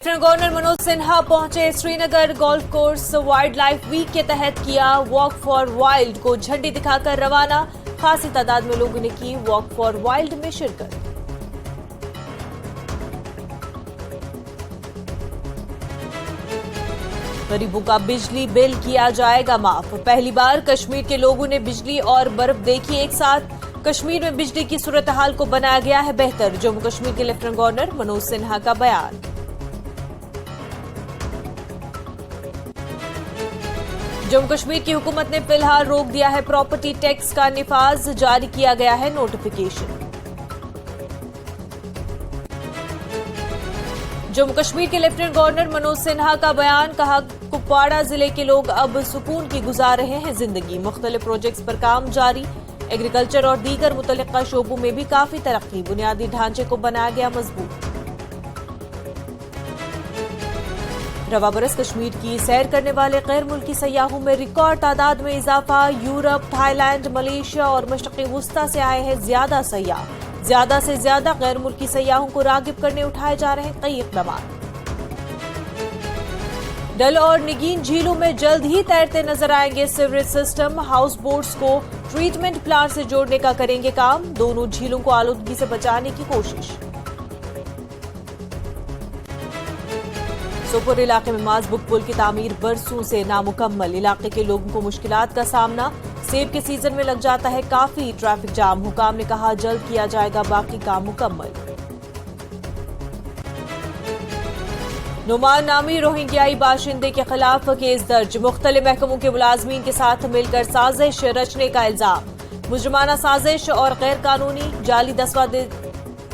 Lieutenant governor Manoj Sinha पहुंचे Srinagar golf course. Wild life week के तहत किया वॉक फॉर वाइल्ड को झंडी दिखाकर रवाना। खासी तादाद में लोगों ने की वॉक फॉर वाइल्ड में शिरकत। गरीबों का बिजली बिल किया जाएगा माफ। पहली बार कश्मीर के लोगों ने बिजली और बर्फ देखी एक साथ। कश्मीर में बिजली की सूरत हाल को बनाया गया है बेहतर। जम्मू कश्मीर के लेफ्टिनेंट गवर्नर मनोज सिन्हा का बयान। जम्मू कश्मीर की हुकूमत ने फिलहाल रोक दिया है प्रॉपर्टी टैक्स का निफाज। जारी किया गया है नोटिफिकेशन। जम्मू कश्मीर के लेफ्टिनेंट गवर्नर मनोज सिन्हा का बयान। कहा, कुपवाड़ा जिले के लोग अब सुकून की गुजार रहे हैं जिंदगी। मुख्तलिफ प्रोजेक्ट्स पर काम जारी। एग्रीकल्चर और दीगर मुतल्लिका शोबों में भी काफी तरक्की। बुनियादी ढांचे को बनाया गया मजबूत। रवा बरस कश्मीर की सैर करने वाले गैर मुल्की सयाहों में रिकॉर्ड तादाद में इजाफा। यूरोप, थाईलैंड, मलेशिया और मशरक़ी वुस्ता से आए हैं ज्यादा सयाह। ज्यादा से ज्यादा गैर मुल्की सयाहों को रागिब करने उठाए जा रहे हैं कई इक़दाम। डल और निगीन झीलों में जल्द ही तैरते नजर आएंगे सीवरेज सिस्टम। हाउस बोट्स को ट्रीटमेंट प्लांट से जोड़ने का करेंगे काम। दोनों झीलों को आलूदगी से बचाने की कोशिश। सोपोर इलाके में माजबुक पुल की तामीर बरसों से नामुकम्मल। इलाके के लोगों को मुश्किलात का सामना। सेब के सीजन में लग जाता है काफी ट्रैफिक जाम। हुकाम ने कहा, जल्द किया जाएगा बाकी काम मुकम्मल। नुमान नामी रोहिंग्याई बाशिंदे के खिलाफ केस दर्ज। मुख्तलिफ महकमों के मुलाजमीन के साथ मिलकर साजिश रचने का इल्जाम। मुजरमाना साजिश और गैर कानूनी जाली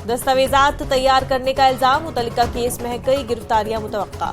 दस्तावेजात तैयार करने का इल्जाम। मुतल्लिका केस में है कई गिरफ्तारियां मुतवक्का।